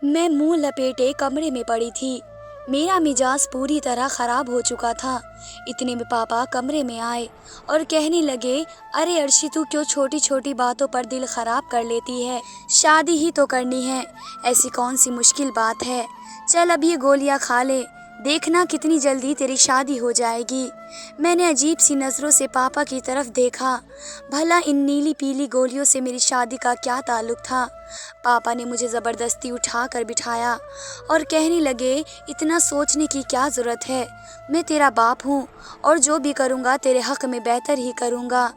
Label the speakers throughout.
Speaker 1: मैं मुंह लपेटे कमरे में पड़ी थी। मेरा मिजाज पूरी तरह खराब हो चुका था। इतने में पापा कमरे में आए और कहने लगे, अरे अर्शी, तू क्यों छोटी छोटी बातों पर दिल खराब कर लेती है? शादी ही तो करनी है, ऐसी कौन सी मुश्किल बात है। चल अब ये गोलियां खा ले, देखना कितनी जल्दी तेरी शादी हो जाएगी। मैंने अजीब सी नज़रों से पापा की तरफ देखा। भला इन नीली पीली गोलियों से मेरी शादी का क्या ताल्लुक था? पापा ने मुझे ज़बरदस्ती उठा कर बिठाया और कहने लगे, इतना सोचने की क्या ज़रूरत है? मैं तेरा बाप हूँ और जो भी करूँगा तेरे हक़ में बेहतर ही करूँगा।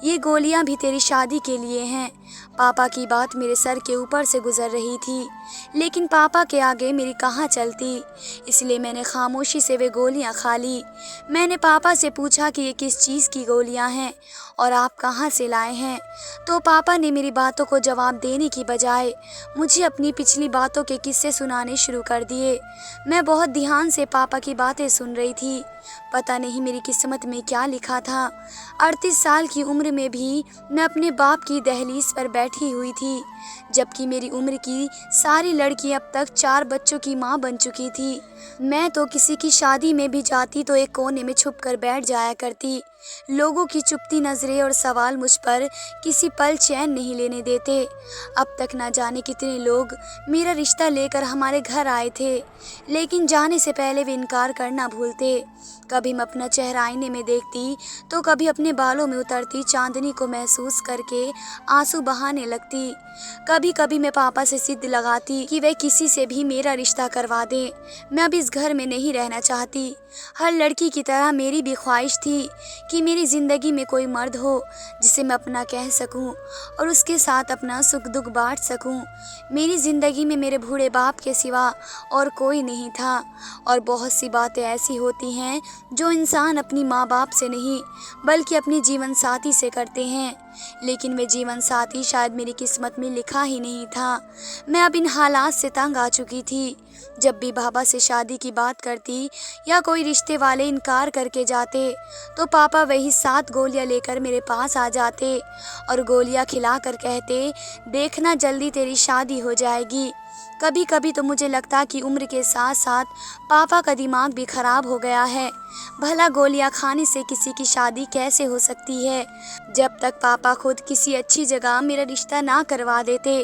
Speaker 1: ये गोलियाँ भी तेरी शादी के लिए हैं। पापा की बात मेरे सर के ऊपर से गुजर रही थी, लेकिन पापा के आगे मेरी कहाँ चलती, इसलिए मैंने खामोशी से वे गोलियाँ खा ली। मैंने पापा से पूछा कि ये किस चीज़ की गोलियाँ हैं और आप कहाँ से लाए हैं? तो पापा ने मेरी बातों को जवाब देने की बजाय मुझे अपनी पिछली बातों के किस्से सुनाने शुरू कर दिए। मैं बहुत ध्यान से पापा की बातें सुन रही थी। पता नहीं मेरी किस्मत में क्या लिखा था। 38 साल की उम्र में भी मैं अपने बाप की दहलीज पर बैठी हुई थी, जबकि मेरी उम्र की सारी लड़की अब तक 4 बच्चों की माँ बन चुकी थी। मैं तो किसी की शादी में भी जाती तो एक कोने में छुप कर बैठ जाया करती। लोगों की चुपती नज़रें और सवाल मुझ पर किसी पल चैन नहीं लेने देते। अब तक ना जाने कितने लोग मेरा रिश्ता लेकर हमारे घर आए थे, लेकिन जाने से पहले वे इनकार करना भूलते। कभी मैं अपना चेहरा आईने में देखती तो कभी अपने बालों में उतरती चांदनी को महसूस करके आंसू बहाने लगती। कभी कभी मैं पापा से जिद लगाती कि वे किसी से भी मेरा रिश्ता करवा दें। मैं अब इस घर में नहीं रहना चाहती। हर लड़की की तरह मेरी भी ख्वाहिश थी कि मेरी ज़िंदगी में कोई मर्द हो जिसे मैं अपना कह सकूं और उसके साथ अपना सुख दुख बांट सकूं। मेरी ज़िंदगी में मेरे बूढ़े बाप के सिवा और कोई नहीं था। और बहुत सी बातें ऐसी होती हैं जो इंसान अपनी माँ बाप से नहीं बल्कि अपने जीवन साथी से करते हैं, लेकिन वे जीवन साथी शायद मेरी किस्मत में लिखा ही नहीं था। मैं अब इन हालात से तंग आ चुकी थी। जब भी बाबा से शादी की बात करती या कोई रिश्ते वाले इनकार करके जाते तो पापा वही 7 गोलियां लेकर मेरे पास आ जाते और गोलियां खिलाकर कहते, देखना जल्दी तेरी शादी हो जाएगी। कभी कभी तो मुझे लगता कि उम्र के साथ साथ पापा का दिमाग भी खराब हो गया है। भला गोलियां खाने से किसी की शादी कैसे हो सकती है? जब तक पापा खुद किसी अच्छी जगह मेरा रिश्ता ना करवा देते,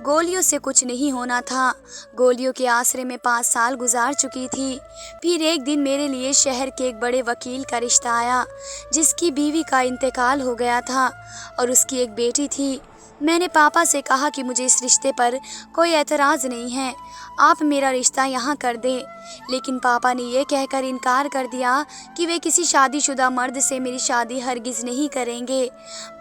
Speaker 1: गोलियों से कुछ नहीं होना था। गोलियों के आसरे में 5 साल गुजार चुकी थी। फिर एक दिन मेरे लिए शहर के एक बड़े वकील का रिश्ता आया, जिसकी बीवी का इंतकाल हो गया था और उसकी एक बेटी थी। मैंने पापा से कहा कि मुझे इस रिश्ते पर कोई एतराज़ नहीं है, आप मेरा रिश्ता यहाँ कर दें। लेकिन पापा ने यह कहकर इनकार कर दिया कि वे किसी शादीशुदा मर्द से मेरी शादी हरगिज़ नहीं करेंगे।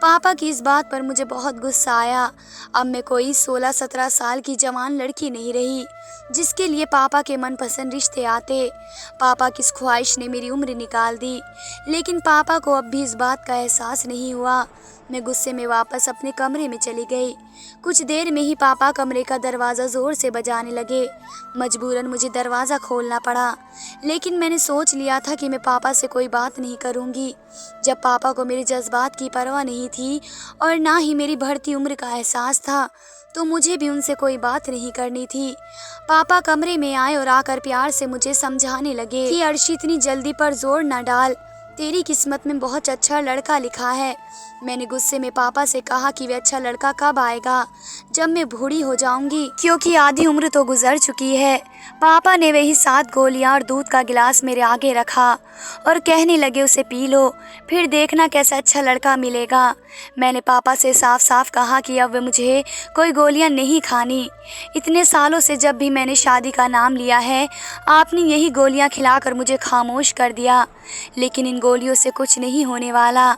Speaker 1: पापा की इस बात पर मुझे बहुत गुस्सा आया। अब मैं कोई 16-17 साल की जवान लड़की नहीं रही जिसके लिए पापा के मनपसंद रिश्ते आते। पापा की इस ख्वाहिश ने मेरी उम्र निकाल दी, लेकिन पापा को अब भी इस बात का एहसास नहीं हुआ। मैं गुस्से में वापस अपने कमरे में चली गई। कुछ देर में ही पापा कमरे का दरवाज़ा ज़ोर से बजाने लगे। मजबूरन मुझे दरवाज़ा खोलना पड़ा, लेकिन मैंने सोच लिया था कि मैं पापा से कोई बात नहीं करूँगी। जब पापा को मेरे जज्बात की परवाह नहीं थी और ना ही मेरी बढ़ती उम्र का एहसास था, तो मुझे भी उनसे कोई बात नहीं करनी थी। पापा कमरे में आए और आकर प्यार से मुझे समझाने लगे कि अर्शी, इतनी जल्दी पर जोर न डाल, तेरी किस्मत में बहुत अच्छा लड़का लिखा है। मैंने गुस्से में पापा से कहा कि वे अच्छा लड़का कब आएगा? जब मैं बूढ़ी हो जाऊंगी, क्योंकि आधी उम्र तो गुजर चुकी है। पापा ने वही 7 गोलियां और दूध का गिलास मेरे आगे रखा और कहने लगे, उसे पी लो, फिर देखना कैसा अच्छा लड़का मिलेगा। मैंने पापा से साफ साफ कहा कि अब वे मुझे कोई गोलियां नहीं खानी। इतने सालों से जब भी मैंने शादी का नाम लिया है, आपने यही गोलियां खिलाकर मुझे खामोश कर दिया। लेकिन इन गोलियों से कुछ नहीं होने वाला।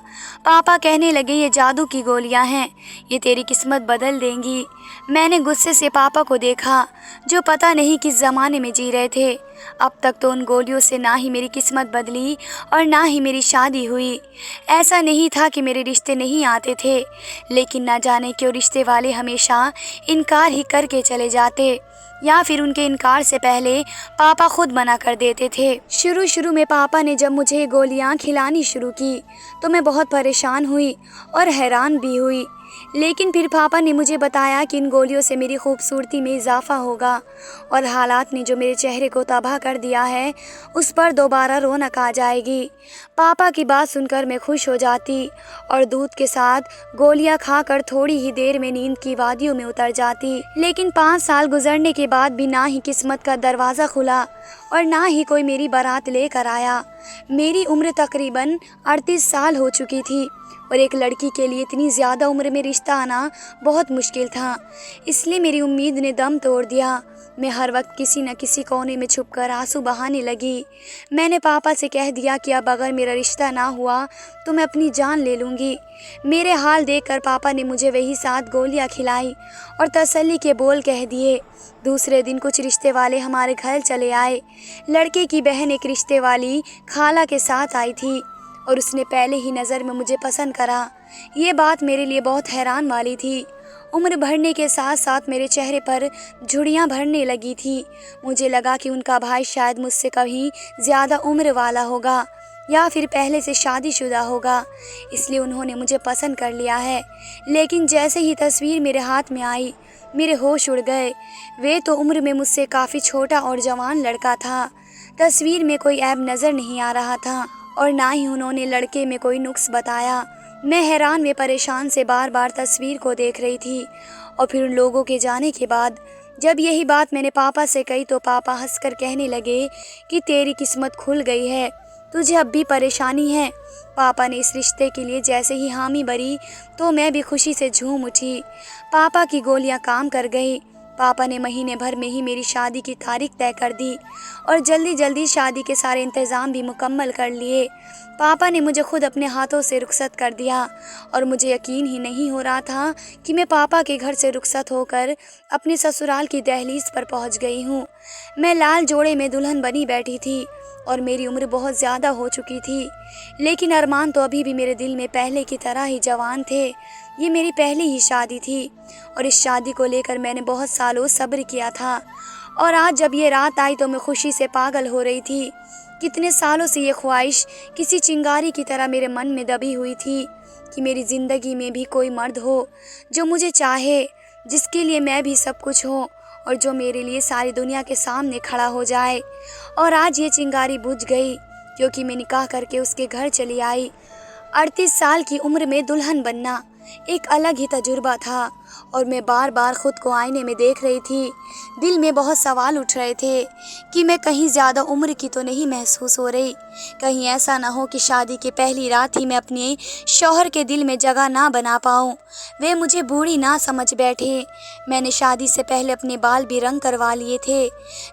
Speaker 1: पापा कहने लगे, ये जादू की गोलियां हैं, ये तेरी किस्मत बदल देंगी। मैंने गुस्से से पापा को देखा, जो पता नहीं किस ज़माने में जी रहे थे। अब तक तो उन गोलियों से ना ही मेरी किस्मत बदली और ना ही मेरी शादी हुई। ऐसा नहीं था कि मेरे रिश्ते नहीं आते थे, लेकिन ना जाने क्यों रिश्ते वाले हमेशा इनकार ही करके चले जाते, या फिर उनके इनकार से पहले पापा खुद मना कर देते थे। शुरू में पापा ने जब मुझे गोलियां खिलानी शुरू की तो मैं बहुत परेशान हुई और हैरान भी हुई। लेकिन फिर पापा ने मुझे बताया कि इन गोलियों से मेरी खूबसूरती में इजाफा होगा और हालात ने जो मेरे चेहरे को तबाह कर दिया है उस पर दोबारा रौनक आ जाएगी। पापा की बात सुनकर मैं खुश हो जाती और दूध के साथ गोलियां खाकर थोड़ी ही देर में नींद की वादियों में उतर जाती। लेकिन 5 साल गुजरने के बाद भी ना ही किस्मत का दरवाज़ा खुला और ना ही कोई मेरी बारात लेकर आया। मेरी उम्र तकरीबन 38 साल हो चुकी थी और एक लड़की के लिए इतनी ज़्यादा उम्र में रिश्ता आना बहुत मुश्किल था। इसलिए मेरी उम्मीद ने दम तोड़ दिया। मैं हर वक्त किसी न किसी कोने में छुपकर आंसू बहाने लगी। मैंने पापा से कह दिया कि अब अगर मेरा रिश्ता ना हुआ तो मैं अपनी जान ले लूँगी। मेरे हाल देखकर पापा ने मुझे वही 7 गोलियाँ खिलाई और तसल्ली के बोल कह दिए। दूसरे दिन कुछ रिश्ते वाले हमारे घर चले आए। लड़के की बहन एक रिश्ते वाली खाला के साथ आई थी और उसने पहले ही नज़र में मुझे पसंद करा। ये बात मेरे लिए बहुत हैरान वाली थी। उम्र बढ़ने के साथ साथ मेरे चेहरे पर झुर्रियाँ भरने लगी थी। मुझे लगा कि उनका भाई शायद मुझसे कहीं ज़्यादा उम्र वाला होगा या फिर पहले से शादीशुदा होगा, इसलिए उन्होंने मुझे पसंद कर लिया है। लेकिन जैसे ही तस्वीर मेरे हाथ में आई मेरे होश उड़ गए। वे तो उम्र में मुझसे काफ़ी छोटा और जवान लड़का था। तस्वीर में कोई ऐब नज़र नहीं आ रहा था और ना ही उन्होंने लड़के में कोई नुक्स बताया। मैं हैरान व परेशान से बार बार तस्वीर को देख रही थी और फिर उन लोगों के जाने के बाद जब यही बात मैंने पापा से कही तो पापा हंसकर कहने लगे कि तेरी किस्मत खुल गई है, तुझे अब भी परेशानी है। पापा ने इस रिश्ते के लिए जैसे ही हामी भरी तो मैं भी खुशी से झूम उठी। पापा की गोलियां काम कर गई। पापा ने महीने भर में ही मेरी शादी की तारीख तय कर दी और जल्दी जल्दी शादी के सारे इंतज़ाम भी मुकम्मल कर लिए। पापा ने मुझे खुद अपने हाथों से रुखसत कर दिया और मुझे यकीन ही नहीं हो रहा था कि मैं पापा के घर से रुखसत होकर अपने ससुराल की दहलीज पर पहुंच गई हूं। मैं लाल जोड़े में दुल्हन बनी बैठी थी और मेरी उम्र बहुत ज़्यादा हो चुकी थी, लेकिन अरमान तो अभी भी मेरे दिल में पहले की तरह ही जवान थे। ये मेरी पहली ही शादी थी और इस शादी को लेकर मैंने बहुत सालों सब्र किया था और आज जब ये रात आई तो मैं खुशी से पागल हो रही थी। कितने सालों से ये ख्वाहिश किसी चिंगारी की तरह मेरे मन में दबी हुई थी कि मेरी ज़िंदगी में भी कोई मर्द हो जो मुझे चाहे, जिसके लिए मैं भी सब कुछ हूँ और जो मेरे लिए सारी दुनिया के सामने खड़ा हो जाए। और आज ये चिंगारी बुझ गई क्योंकि मैं निकाह करके उसके घर चली आई। 38 साल की उम्र में दुल्हन बनना एक अलग ही तजुर्बा था और मैं बार बार ख़ुद को आईने में देख रही थी। दिल में बहुत सवाल उठ रहे थे कि मैं कहीं ज़्यादा उम्र की तो नहीं महसूस हो रही। कहीं ऐसा ना हो कि शादी की पहली रात ही मैं अपने शौहर के दिल में जगह ना बना पाऊँ, वे मुझे बूढ़ी ना समझ बैठे। मैंने शादी से पहले अपने बाल भी रंग करवा लिए थे।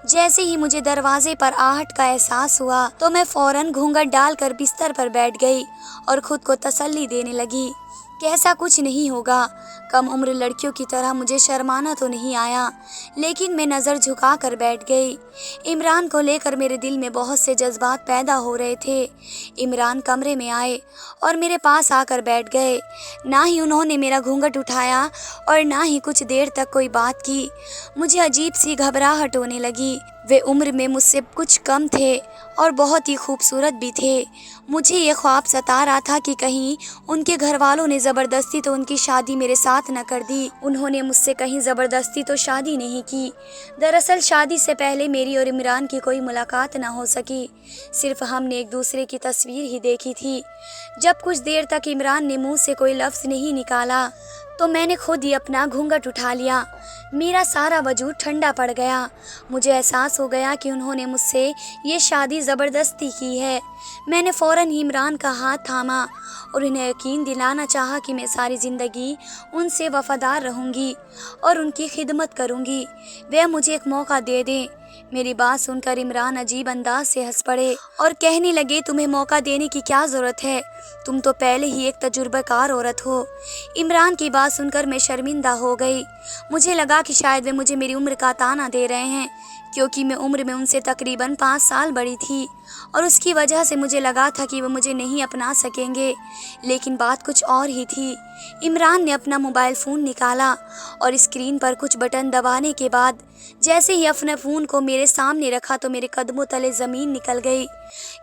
Speaker 1: जैसे ही मुझे दरवाजे पर आहट का एहसास हुआ तो मैं फ़ौरन घूंघट डालकर बिस्तर पर बैठ गई और ख़ुद को तसल्ली देने लगी कि ऐसा कुछ नहीं होगा। कम उम्र लड़कियों की तरह मुझे शर्माना तो नहीं आया, लेकिन मैं नज़र झुका कर बैठ गई। इमरान को लेकर मेरे दिल में बहुत से जज्बात पैदा हो रहे थे। इमरान कमरे में आए और मेरे पास आकर बैठ गए। ना ही उन्होंने मेरा घूंघट उठाया और ना ही कुछ देर तक कोई बात की। मुझे अजीब सी घबराहट होने लगी। वे उम्र में मुझसे कुछ कम थे और बहुत ही खूबसूरत भी थे। मुझे ये ख्वाब सता रहा था कि कहीं उनके घर वालों ने ज़बरदस्ती तो उनकी शादी मेरे साथ न कर दी। उन्होंने मुझसे कहीं ज़बरदस्ती तो शादी नहीं की। दरअसल शादी से पहले मेरी और इमरान की कोई मुलाकात न हो सकी, सिर्फ हमने एक दूसरे की तस्वीर ही देखी थी। जब कुछ देर तक इमरान ने मुँह से कोई लफ्ज़ नहीं निकाला तो मैंने खुद ही अपना घूंघट उठा लिया। मेरा सारा वजूद ठंडा पड़ गया। मुझे एहसास हो गया कि उन्होंने मुझसे ये शादी ज़बरदस्ती की है। मैंने फ़ौरन ही इमरान का हाथ थामा और उन्हें यकीन दिलाना चाहा कि मैं सारी ज़िंदगी उनसे वफ़ादार रहूँगी और उनकी खिदमत करूँगी। वे मुझे एक मौका दे दें। मेरी बात सुनकर इमरान अजीब अंदाज से हंस पड़े और कहने लगे, तुम्हें मौका देने की क्या ज़रूरत है, तुम तो पहले ही एक तजुर्बेकार औरत हो। इमरान की बात सुनकर मैं शर्मिंदा हो गई। मुझे लगा कि शायद वे मुझे मेरी उम्र का ताना दे रहे हैं, क्योंकि मैं उम्र में उनसे तकरीबन 5 साल बड़ी थी और उसकी वजह से मुझे लगा था कि वे मुझे नहीं अपना सकेंगे। लेकिन बात कुछ और ही थी। इमरान ने अपना मोबाइल फ़ोन निकाला और स्क्रीन पर कुछ बटन दबाने के बाद जैसे ही अपने फ़ोन को मेरे सामने रखा तो मेरे कदमों तले ज़मीन निकल गई,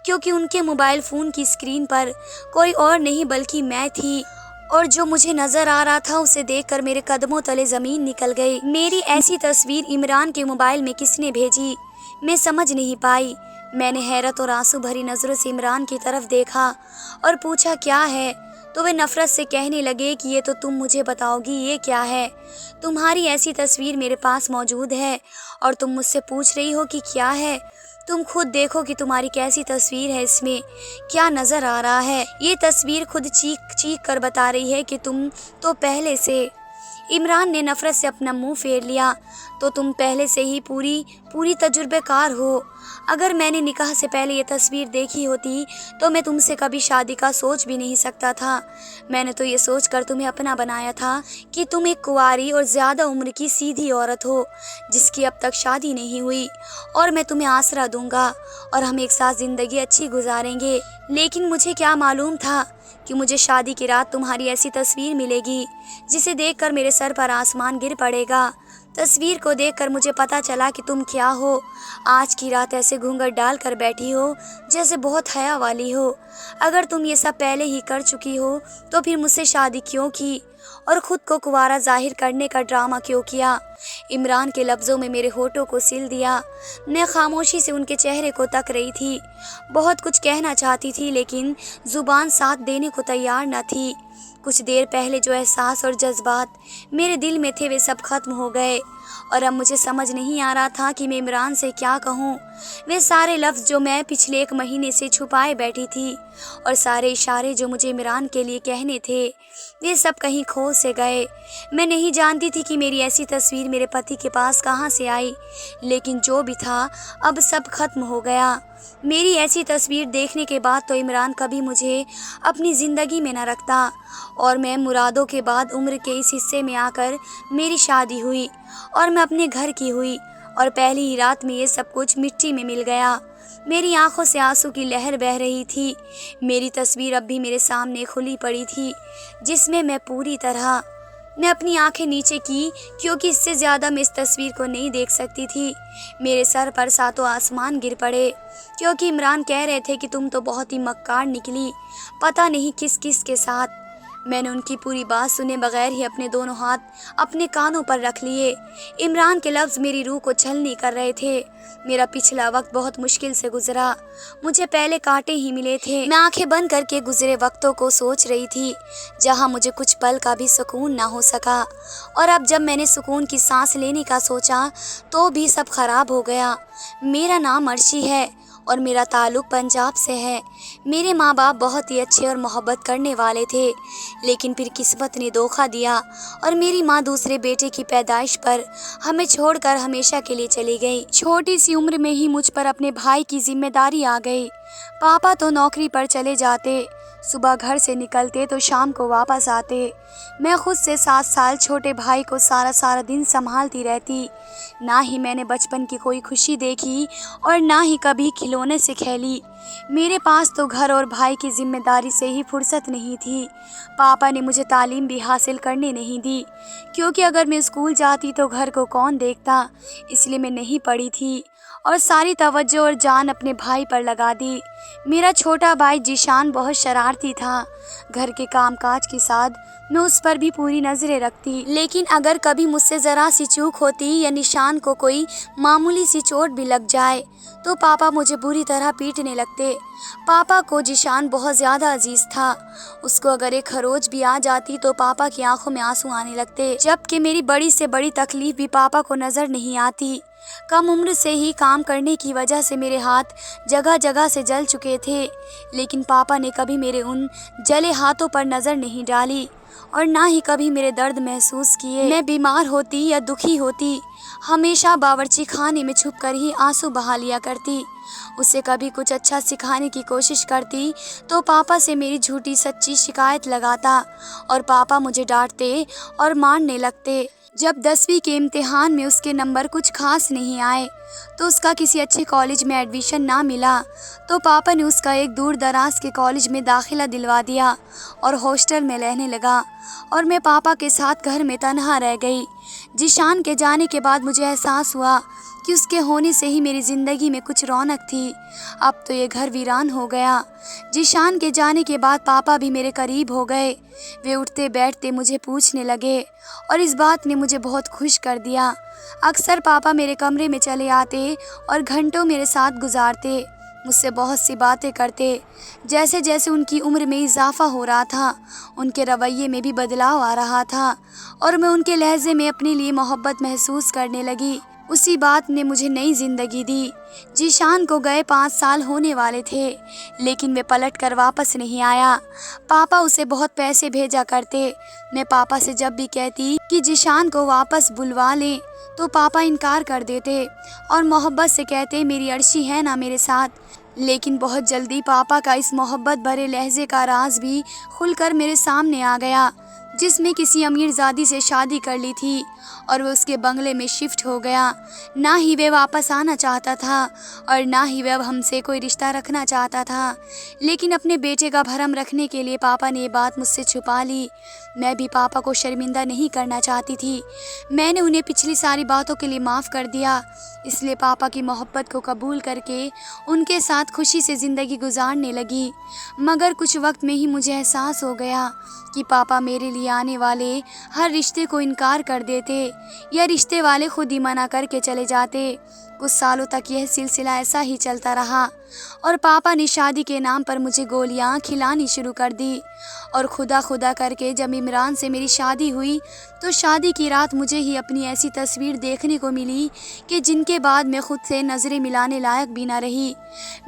Speaker 1: क्योंकि उनके मोबाइल फ़ोन की स्क्रीन पर कोई और नहीं बल्कि मैं थी और जो मुझे नजर आ रहा था उसे देखकर मेरे कदमों तले जमीन निकल गई। मेरी ऐसी तस्वीर इमरान के मोबाइल में किसने भेजी, मैं समझ नहीं पाई। मैंने हैरत और आंसू भरी नजरों से इमरान की तरफ देखा और पूछा क्या है, तो वे नफरत से कहने लगे कि ये तो तुम मुझे बताओगी, ये क्या है? तुम्हारी ऐसी तस्वीर मेरे पास मौजूद है और तुम मुझसे पूछ रही हो कि क्या है? तुम खुद देखो कि तुम्हारी कैसी तस्वीर है, इसमें क्या नजर आ रहा है। ये तस्वीर खुद चीख चीख कर बता रही है कि तुम तो पहले से। इमरान ने नफरत से अपना मुंह फेर लिया। तो तुम पहले से ही पूरी तजुर्बेकार हो। अगर मैंने निकाह से पहले ये तस्वीर देखी होती तो मैं तुमसे कभी शादी का सोच भी नहीं सकता था। मैंने तो ये सोचकर तुम्हें अपना बनाया था कि तुम एक कुंवारी और ज़्यादा उम्र की सीधी औरत हो जिसकी अब तक शादी नहीं हुई, और मैं तुम्हें आसरा दूंगा और हम एक साथ ज़िंदगी अच्छी गुजारेंगे। लेकिन मुझे क्या मालूम था कि मुझे शादी की रात तुम्हारी ऐसी तस्वीर मिलेगी जिसे देखकर मेरे सर पर आसमान गिर पड़ेगा। तस्वीर को देखकर मुझे पता चला कि तुम क्या हो। आज की रात ऐसे घूंघट डाल कर बैठी हो जैसे बहुत हया वाली हो। अगर तुम ये सब पहले ही कर चुकी हो तो फिर मुझसे शादी क्यों की और ख़ुद को कुंवारा जाहिर करने का ड्रामा क्यों किया? इमरान के लफ्ज़ों में मेरे होठों को सिल दिया। मैं खामोशी से उनके चेहरे को तक रही थी। बहुत कुछ कहना चाहती थी लेकिन ज़ुबान साथ देने को तैयार न थी। कुछ देर पहले जो एहसास और जज्बात मेरे दिल में थे वे सब खत्म हो गए और अब मुझे समझ नहीं आ रहा था कि मैं इमरान से क्या कहूँ। वे सारे लफ्ज़ जो मैं पिछले 1 महीने से छुपाए बैठी थी और सारे इशारे जो मुझे इमरान के लिए कहने थे वे सब कहीं खो से गए। मैं नहीं जानती थी कि मेरी ऐसी तस्वीर मेरे पति के पास कहाँ से आई, लेकिन जो भी था अब सब खत्म हो गया। मेरी ऐसी तस्वीर देखने के बाद तो इमरान कभी मुझे अपनी ज़िंदगी में न रखता और मैं मुरादों के बाद उम्र के इस हिस्से में आकर मेरी शादी हुई और मैं अपने घर की हुई और पहली ही रात में ये सब कुछ मिट्टी में मिल गया। मेरी आंखों से आंसू की लहर बह रही थी। मेरी तस्वीर अब भी मेरे सामने खुली पड़ी थी जिसमें मैं अपनी आंखें नीचे की क्योंकि इससे ज़्यादा मैं इस तस्वीर को नहीं देख सकती थी। मेरे सर पर सातों आसमान गिर पड़े क्योंकि इमरान कह रहे थे कि तुम तो बहुत ही मक्कार निकली, पता नहीं किस किस के साथ। मैंने उनकी पूरी बात सुने बगैर ही अपने दोनों हाथ अपने कानों पर रख लिए। इमरान के लफ्ज़ मेरी रूह को छलनी कर रहे थे। मेरा पिछला वक्त बहुत मुश्किल से गुजरा, मुझे पहले कांटे ही मिले थे। मैं आंखें बंद करके गुजरे वक्तों को सोच रही थी जहां मुझे कुछ पल का भी सुकून ना हो सका, और अब जब मैंने सुकून की सांस लेने का सोचा तो भी सब खराब हो गया। मेरा नाम अर्शी है और मेरा ताल्लुक़ पंजाब से है। मेरे माँ बाप बहुत ही अच्छे और मोहब्बत करने वाले थे, लेकिन फिर किस्मत ने धोखा दिया और मेरी माँ दूसरे बेटे की पैदाइश पर हमें छोड़कर हमेशा के लिए चली गई। छोटी सी उम्र में ही मुझ पर अपने भाई की जिम्मेदारी आ गई। पापा तो नौकरी पर चले जाते, सुबह घर से निकलते तो शाम को वापस आते। मैं खुद से 7 साल छोटे भाई को सारा दिन संभालती रहती। ना ही मैंने बचपन की कोई खुशी देखी और ना ही कभी खिलौने से खेली। मेरे पास तो घर और भाई की जिम्मेदारी से ही फुर्सत नहीं थी। पापा ने मुझे तालीम भी हासिल करने नहीं दी क्योंकि अगर मैं स्कूल जाती तो घर को कौन देखता, इसलिए मैं नहीं पढ़ी थी और सारी तवज्जो और जान अपने भाई पर लगा दी। मेरा छोटा भाई जीशान बहुत शरारती था। घर के कामकाज के साथ मैं उस पर भी पूरी नज़रें रखती, लेकिन अगर कभी मुझसे ज़रा सी चूक होती या निशान को कोई मामूली सी चोट भी लग जाए तो पापा मुझे बुरी तरह पीटने लगते। पापा को जीशान बहुत ज़्यादा अजीज़ था। उसको अगर एक खरोच भी आ जाती तो पापा की आंखों में आंसू आने लगते, जबकि मेरी बड़ी से बड़ी तकलीफ भी पापा को नज़र नहीं आती। कम उम्र से ही काम करने की वजह से मेरे हाथ जगह जगह से जल चुके थे, लेकिन पापा ने कभी मेरे उन जले हाथों पर नज़र नहीं डाली और ना ही कभी मेरे दर्द महसूस किए। मैं बीमार होती या दुखी होती हमेशा बावर्ची खाने में छुप कर ही आंसू बहा लिया करती। उसे कभी कुछ अच्छा सिखाने की कोशिश करती तो पापा से मेरी झूठी सच्ची शिकायत लगाता और पापा मुझे डांटते और मारने लगते। जब 10वीं के इम्तिहान में उसके नंबर कुछ खास नहीं आए तो उसका किसी अच्छे कॉलेज में एडमिशन ना मिला तो पापा ने उसका एक दूर दराज के कॉलेज में दाखिला दिलवा दिया और हॉस्टल में रहने लगा और मैं पापा के साथ घर में तन्हा रह गई। जीशान के जाने के बाद मुझे एहसास हुआ कि उसके होने से ही मेरी ज़िंदगी में कुछ रौनक थी। अब तो ये घर वीरान हो गया। जीशान के जाने के बाद पापा भी मेरे करीब हो गए। वे उठते बैठते मुझे पूछने लगे और इस बात ने मुझे बहुत खुश कर दिया। अक्सर पापा मेरे कमरे में चले आते और घंटों मेरे साथ गुजारते, मुझसे बहुत सी बातें करते। जैसे जैसे उनकी उम्र में इजाफा हो रहा था, उनके रवैये में भी बदलाव आ रहा था और मैं उनके लहजे में अपने लिए मोहब्बत महसूस करने लगी। उसी बात ने मुझे नई ज़िंदगी दी। जीशान को गए 5 साल होने वाले थे, लेकिन वे पलट कर वापस नहीं आया। पापा उसे बहुत पैसे भेजा करते। मैं पापा से जब भी कहती कि जीशान को वापस बुलवा लें, तो पापा इनकार कर देते और मोहब्बत से कहते मेरी अर्शी है ना मेरे साथ। लेकिन बहुत जल्दी पापा का इस मोहब्बत भरे लहजे का राज भी खुलकर मेरे सामने आ गया, जिसमें किसी अमीरजादी से शादी कर ली थी और वह उसके बंगले में शिफ्ट हो गया। ना ही वे वापस आना चाहता था और ना ही वह अब हमसे कोई रिश्ता रखना चाहता था, लेकिन अपने बेटे का भरम रखने के लिए पापा ने ये बात मुझसे छुपा ली। मैं भी पापा को शर्मिंदा नहीं करना चाहती थी। मैंने उन्हें पिछली सारी बातों के लिए माफ़ कर दिया, इसलिए पापा की मोहब्बत को कबूल करके उनके साथ खुशी से ज़िंदगी गुजारने लगी। मगर कुछ वक्त में ही मुझे एहसास हो गया कि पापा मेरे लिए आने वाले हर रिश्ते को इनकार कर देते या रिश्ते वाले खुद ही मना करके चले जाते। कुछ सालों तक यह सिलसिला ऐसा ही चलता रहा और पापा ने शादी के नाम पर मुझे गोलियां खिलानी शुरू कर दी। और खुदा खुदा करके जब इमरान से मेरी शादी हुई, तो शादी की रात मुझे ही अपनी ऐसी तस्वीर देखने को मिली कि जिनके बाद मैं खुद से नज़रें मिलाने लायक भी ना रही।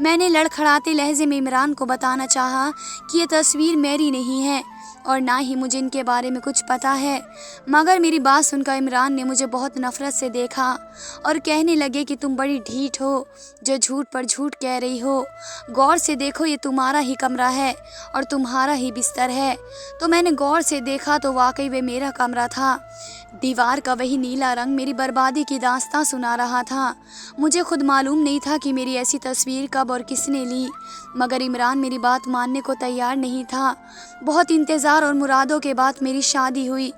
Speaker 1: मैंने लड़खड़ाते लहजे में इमरान को बताना चाहा कि ये तस्वीर मेरी नहीं है और ना ही मुझे इनके बारे में कुछ पता है, मगर मेरी बात सुनकर इमरान ने मुझे बहुत नफ़रत से देखा और कहने लगे कि तुम बड़ी ढीठ हो जो झूठ पर झूठ कह रही हो। गौर से देखो, ये तुम्हारा ही कमरा है और तुम्हारा ही बिस्तर है। तो मैंने गौर से देखा तो वाकई वे मेरा कमरा था। दीवार का वही नीला रंग मेरी बर्बादी की दास्तां सुना रहा था। मुझे खुद मालूम नहीं था कि मेरी ऐसी तस्वीर कब और किसने ली, मगर इमरान मेरी बात मानने को तैयार नहीं था। बहुत इंतज़ार और मुरादों के बाद मेरी शादी हुई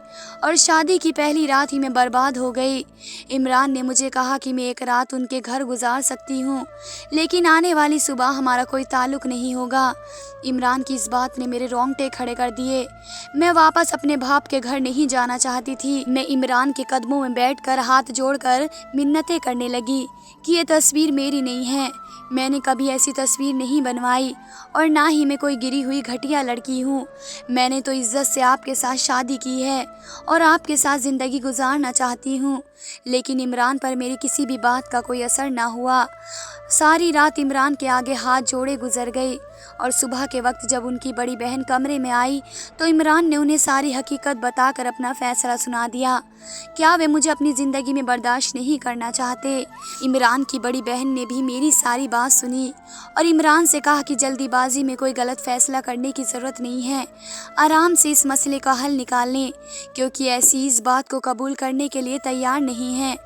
Speaker 1: और शादी की पहली रात ही मैं बर्बाद हो गई। इमरान ने मुझे कहा कि मैं एक रात उनके घर गुजार सकती हूँ, लेकिन आने वाली सुबह हमारा कोई ताल्लुक़ नहीं होगा। इमरान की इस बात ने मेरे रोंगटे खड़े कर दिए। मैं वापस अपने बाप के घर नहीं जाना चाहती थी। मैं इमरान के कदमों में बैठकर हाथ जोड़कर मिन्नतें करने लगी कि ये तस्वीर मेरी नहीं है, मैंने कभी ऐसी तस्वीर नहीं बनवाई और ना ही मैं कोई गिरी हुई घटिया लड़की हूँ। मैंने तो इज्जत से आपके साथ शादी की है और आपके साथ ज़िंदगी गुजारना चाहती हूँ। लेकिन इमरान पर मेरी किसी भी बात का कोई असर ना हुआ। सारी रात इमरान के आगे हाथ जोड़े गुजर गई और सुबह के वक्त जब उनकी बड़ी बहन कमरे में आई तो इमरान ने उन्हें सारी हकीकत बताकर अपना फैसला सुना दिया। क्या वे मुझे अपनी ज़िंदगी में बर्दाश्त नहीं करना चाहते? इमरान की बड़ी बहन ने भी मेरी सारी बात सुनी और इमरान से कहा कि जल्दीबाजी में कोई गलत फैसला करने की ज़रूरत नहीं है, आराम से इस मसले का हल निकाल लें, क्योंकि ऐसी इस बात को कबूल करने के लिए तैयार नहीं है।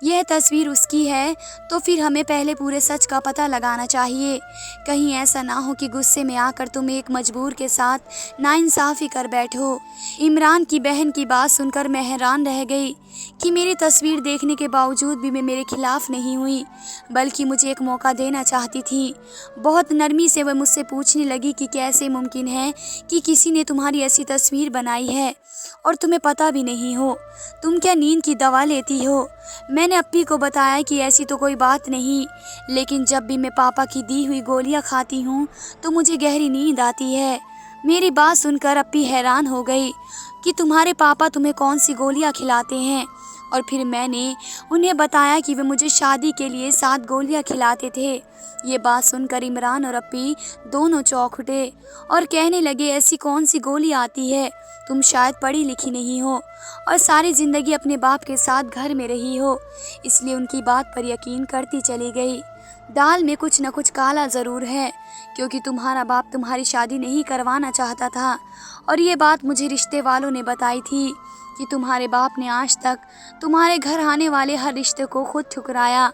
Speaker 1: यह तस्वीर उसकी है तो फिर हमें पहले पूरे सच का पता लगाना चाहिए। कहीं ऐसा ना हो कि गुस्से में आकर तुम एक मजबूर के साथ नाइंसाफ़ी कर बैठो। इमरान की बहन की बात सुनकर मैं हैरान रह गई कि मेरी तस्वीर देखने के बावजूद भी वे मेरे खिलाफ नहीं हुई, बल्कि मुझे एक मौका देना चाहती थी। बहुत नरमी से वह मुझसे पूछने लगी कि कैसे मुमकिन है कि किसी ने तुम्हारी ऐसी तस्वीर बनाई है और तुम्हें पता भी नहीं हो। तुम क्या नींद की दवा लेती हो? मैंने अप्पी को बताया कि ऐसी तो कोई बात नहीं, लेकिन जब भी मैं पापा की दी हुई गोलियां खाती हूँ तो मुझे गहरी नींद आती है। मेरी बात सुनकर अप्पी हैरान हो गई कि तुम्हारे पापा तुम्हें कौन सी गोलियां खिलाते हैं, और फिर मैंने उन्हें बताया कि वे मुझे शादी के लिए 7 गोलियां खिलाते थे। ये बात सुनकर इमरान और अप्पी दोनों चौंक उठे और कहने लगे, ऐसी कौन सी गोली आती है? तुम शायद पढ़ी लिखी नहीं हो और सारी ज़िंदगी अपने बाप के साथ घर में रही हो, इसलिए उनकी बात पर यकीन करती चली गई। दाल में कुछ न कुछ काला ज़रूर है, क्योंकि तुम्हारा बाप तुम्हारी शादी नहीं करवाना चाहता था और ये बात मुझे रिश्ते वालों ने बताई थी कि तुम्हारे बाप ने आज तक तुम्हारे घर आने वाले हर रिश्ते को खुद ठुकराया।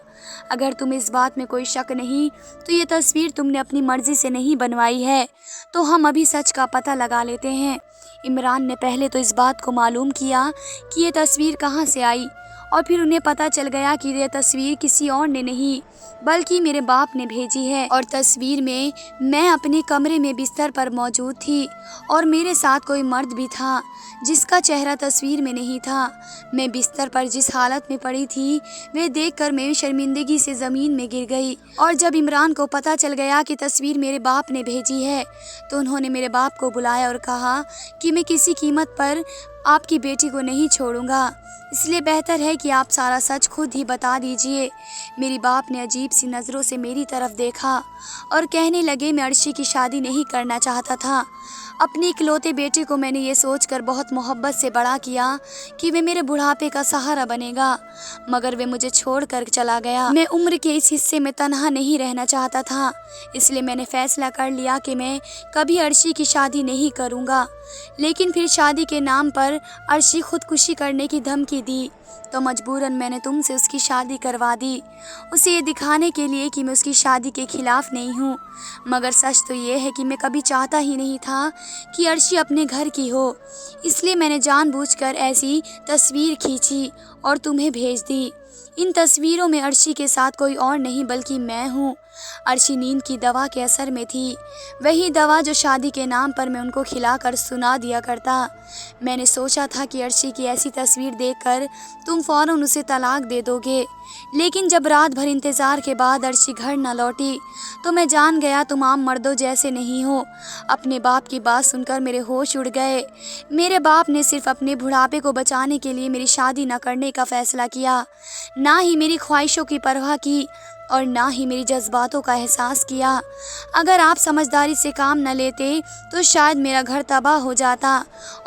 Speaker 1: अगर तुम इस बात में कोई शक नहीं तो ये तस्वीर तुमने अपनी मर्ज़ी से नहीं बनवाई है। तो हम अभी सच का पता लगा लेते हैं। इमरान ने पहले तो इस बात को मालूम किया कि ये तस्वीर कहाँ से आई, और फिर उन्हें पता चल गया कि यह तस्वीर किसी और ने नहीं बल्कि मेरे बाप ने भेजी है। और तस्वीर में मैं अपने कमरे में बिस्तर पर मौजूद थी और मेरे साथ कोई मर्द भी था जिसका चेहरा तस्वीर में नहीं था। मैं बिस्तर पर जिस हालत में पड़ी थी वे देखकर मैं शर्मिंदगी से ज़मीन में गिर गई। और जब इमरान को पता चल गया कि तस्वीर मेरे बाप ने भेजी है तो उन्होंने मेरे बाप को बुलाया और कहा कि मैं किसी कीमत पर आपकी बेटी को नहीं छोड़ूंगा, इसलिए बेहतर है कि आप सारा सच खुद ही बता दीजिए। मेरी बाप ने अजीब सी नज़रों से मेरी तरफ देखा और कहने लगे मैं अर्शी की शादी नहीं करना चाहता था। अपने इकलौते बेटे को मैंने ये सोचकर बहुत मोहब्बत से बड़ा किया कि वे मेरे बुढ़ापे का सहारा बनेगा, मगर वे मुझे छोड़कर चला गया। मैं उम्र के इस हिस्से में तन्हा नहीं रहना चाहता था, इसलिए मैंने फैसला कर लिया कि मैं कभी अर्शी की शादी नहीं करूँगा। लेकिन फिर शादी के नाम पर अर्शी खुदकुशी करने की धमकी दी तो मजबूरन मैंने तुमसे उसकी शादी करवा दी, उसे ये दिखाने के लिए कि मैं उसकी शादी के खिलाफ नहीं हूँ। मगर सच तो ये है कि मैं कभी चाहता ही नहीं था कि अर्शी अपने घर की हो, इसलिए मैंने जानबूझकर ऐसी तस्वीर खींची और तुम्हें भेज दी। इन तस्वीरों में अर्शी के साथ कोई और नहीं बल्कि मैं हूँ। अर्शी नींद की दवा के असर में थी, वही दवा जो शादी के नाम पर मैं उनको खिलाकर सुना दिया करता। मैंने सोचा था कि अर्शी की ऐसी तस्वीर देखकर तुम फ़ौरन उसे तलाक दे दोगे, लेकिन जब रात भर इंतज़ार के बाद अर्शी घर न लौटी तो मैं जान गया तुम आम मर्दों जैसे नहीं हो। अपने बाप की बात सुनकर मेरे होश उड़ गए। मेरे बाप ने सिर्फ अपने बुढ़ापे को बचाने के लिए मेरी शादी न करने का फ़ैसला किया, ना ही मेरी ख्वाहिशों की परवाह की और ना ही मेरी जज्बातों का एहसास किया। अगर आप समझदारी से काम न लेते तो शायद मेरा घर तबाह हो जाता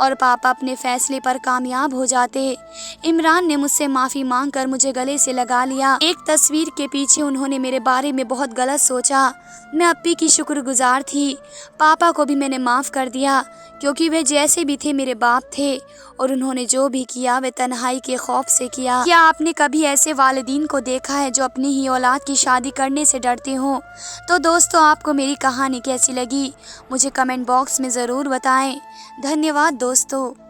Speaker 1: और पापा अपने फ़ैसले पर कामयाब हो जाते। इमरान ने मुझसे माफ़ी मांगकर मुझे गले से लगा लिया। एक तस्वीर के पीछे उन्होंने मेरे बारे में बहुत गलत सोचा। मैं अप्पी की शुक्रगुजार थी। पापा को भी मैंने माफ़ कर दिया क्योंकि वे जैसे भी थे मेरे बाप थे और उन्होंने जो भी किया वे तन्हाई के खौफ से किया। क्या आपने कभी ऐसे वालिदीन को देखा है जो अपनी ही औलाद की शादी करने से डरते हों? तो दोस्तों, आपको मेरी कहानी कैसी लगी मुझे कमेंट बॉक्स में ज़रूर बताएं। धन्यवाद दोस्तों।